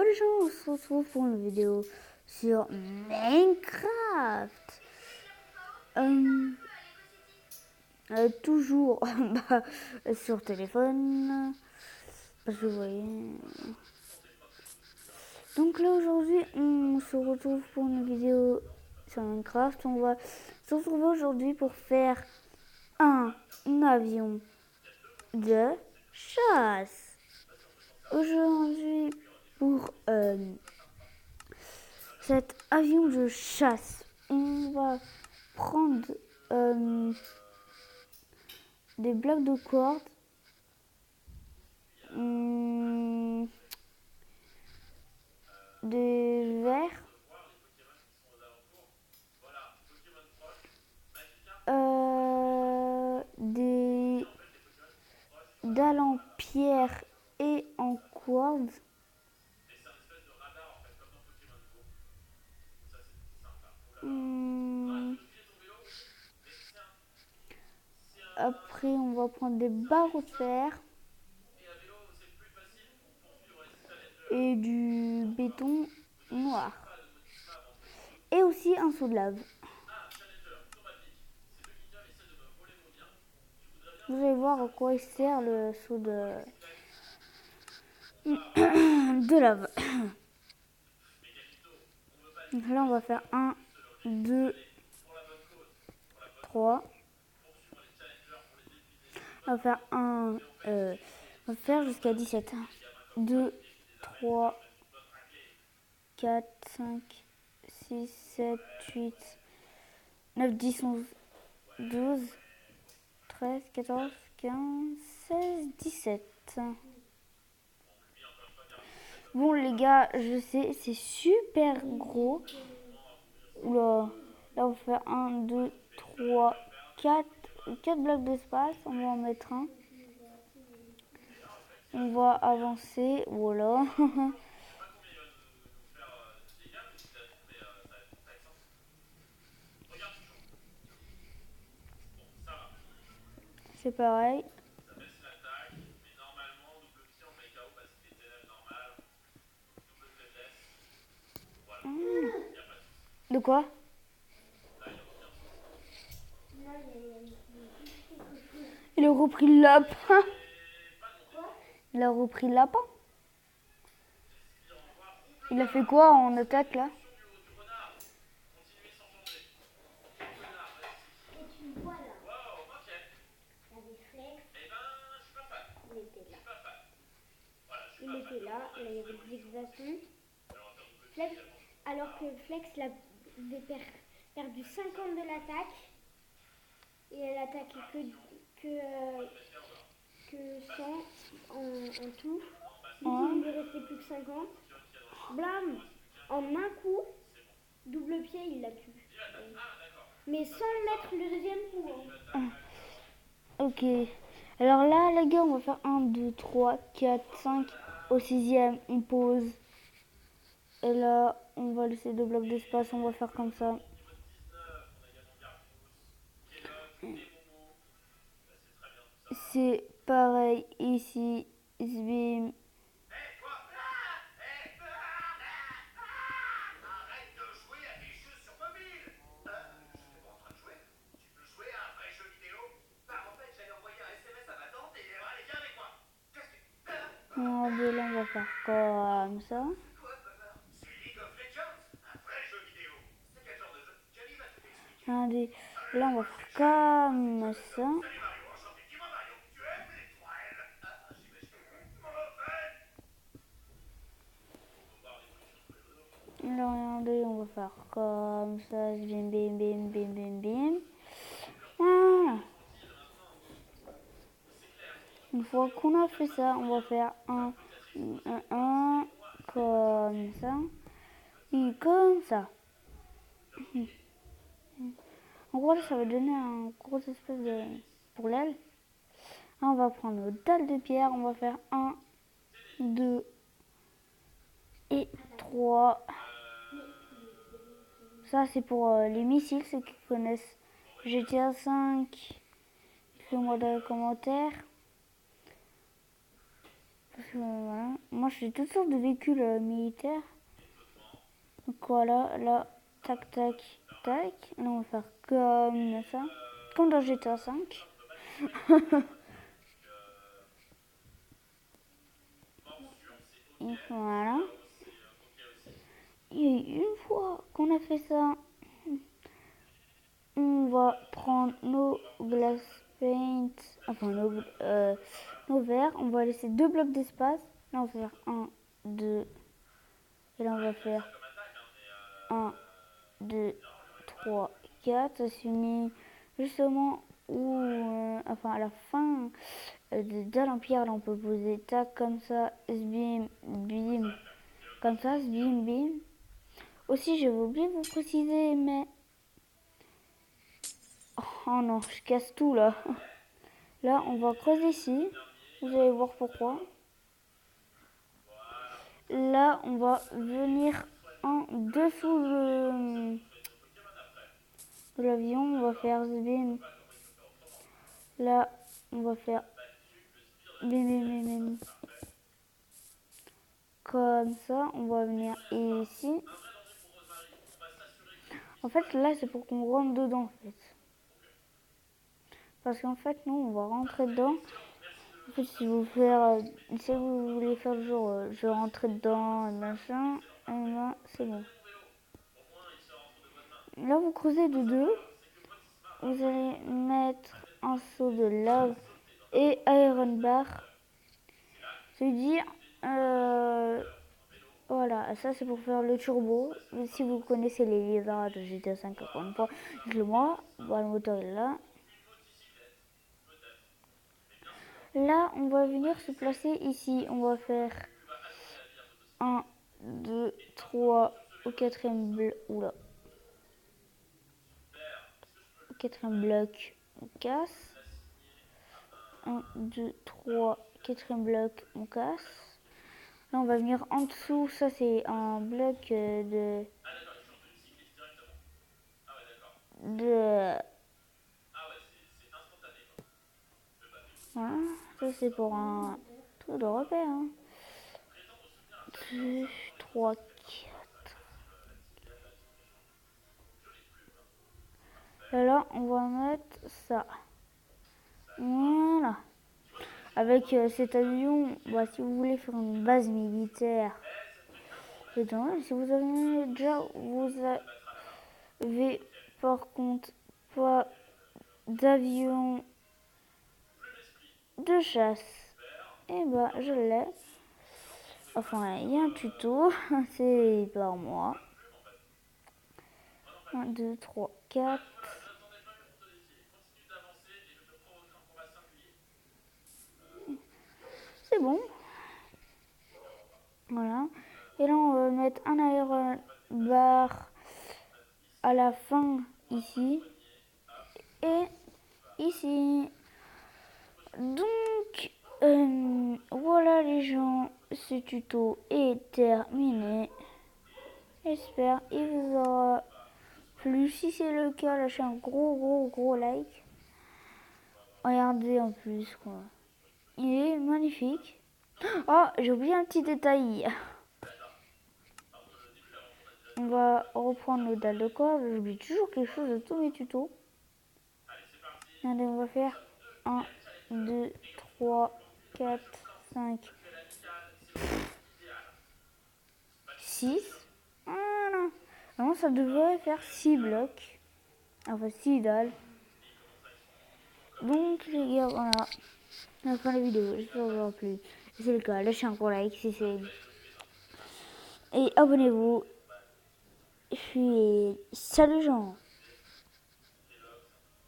Yo les gens, on se retrouve pour une vidéo sur Minecraft. Toujours sur téléphone, parce que vous voyez. Donc là aujourd'hui, on se retrouve pour une vidéo sur Minecraft. On va se retrouver aujourd'hui pour faire un avion de chasse. Aujourd'hui, pour cet avion de chasse, on va prendre des blocs de corde, des verres, des dalles en pierre et en corde. Après, on va prendre des barreaux de fer et du béton noir. Et aussi un seau de lave. Vous allez voir à quoi il sert le seau de lave. Donc là, on va faire 1, 2, 3. On va faire on va faire jusqu'à 17. 2, 3, 4, 5, 6, 7, 8, 9, 10, 11, 12, 13, 14, 15, 16, 17. Bon les gars, je sais, c'est super gros. Oula, là on va faire 1, 2, 3, 4 blocs d'espace. On va en mettre un. On va avancer, voilà. C'est pareil. De quoi? Il a repris le lapin. Il a repris le lapin. Il a fait quoi en attaque là? Il était là, il y avait des exations. Flex, alors que Flex il avait perdu 50 de l'attaque et elle attaquait que 100 en tout. Du coup, il lui restait plus que 50. Blam! En un coup, double pied, il l'a tué. Mais sans mettre le deuxième coup. Hein. Ok. Alors là, les gars, on va faire 1, 2, 3, 4, 5. Au 6e, on pose. Et là, on va laisser 2 blocs d'espace. On va faire comme ça. C'est pareil ici. Bim. Là, on va faire comme ça. Allez, là, on va faire comme ça. Là, regardez, on va faire comme ça. Bim, bim, bim, bim, bim, bim. Voilà. Une fois qu'on a fait ça, on va faire un comme ça et comme ça. En gros, là, ça va donner un gros espèce de... pour l'aile. Là, on va prendre nos dalles de pierre. On va faire 1, 2 et 3. Ça, c'est pour les missiles, ceux qui connaissent GTA 5. Écrivez-moi dans les commentaires. Parce que, voilà. Moi, j'ai toutes sortes de véhicules militaires. Donc voilà, là, tac, tac, tac. Là, on va faire comme ça. Comme dans GTA 5. Et voilà. Et une fois qu'on a fait ça, on va prendre nos glass paint, enfin nos verres. On va laisser 2 blocs d'espace. Là, on va faire 1, 2. Et là, on va faire 1, 2, 3, 4. Ça se finit justement où, enfin, à la fin de l'Empire. Là, on peut poser tac comme ça, bim, bim, comme ça, bim, bim. Aussi, j'avais oublié de vous préciser, mais... Oh non, je casse tout là. Là, on va creuser ici. Vous allez voir pourquoi. Là, on va venir en dessous de l'avion. On va faire bim. Là, on va faire bim, bim, bim, bim. Comme ça, on va venir ici. En fait, là, c'est pour qu'on rentre dedans, en fait. Parce qu'en fait, nous, on va rentrer dedans. En fait, si vous voulez faire le jour, je vais rentrer dedans, et machin, et ben, c'est bon. Là, vous creusez de 2. Vous allez mettre un seau de lave et iron bar. C'est-à-dire, voilà, ça c'est pour faire le turbo. Si vous connaissez les livres de GTA 5, encore une fois, dites-le moi. Bon, le moteur est là. Là, on va venir se placer ici. On va faire 1, 2, 3 au quatrième bloc. Oula. Au quatrième bloc, on casse. 1, 2, 3, quatrième bloc, on casse. Là, on va venir en dessous. Ça, c'est un bloc de... Voilà. Ça, c'est pour un trou de repère. 2, 3, 4. Et là, on va mettre ça. Voilà. Avec cet avion, bah, si vous voulez faire une base militaire, c'est dommage. Si vous avez déjà, vous avez par contre pas d'avion de chasse, et bah je l'ai. Enfin, il y a un tuto, c'est par moi. 1, 2, 3, 4. C'est bon. Voilà. Et là, on va mettre un aéron bar à la fin ici. Et ici. Donc, voilà les gens, ce tuto est terminé. J'espère qu'il vous aura plu. Si c'est le cas, lâchez un gros like. Regardez en plus quoi. Il est magnifique. Oh, j'ai oublié un petit détail. On va reprendre nos dalles de corde. J'oublie toujours quelque chose de tous mes tutos. Allez, on va faire 1, 2, 3, 4, 5, 6. Voilà. Vraiment, ça devrait faire 6 blocs. Enfin, 6 dalles. Donc, les gars, voilà. On a fin de la vidéo. J'espère que vous aura plu. Si c'est le cas, lâchez un gros like si c'est. Et abonnez-vous. Et puis, salut gens.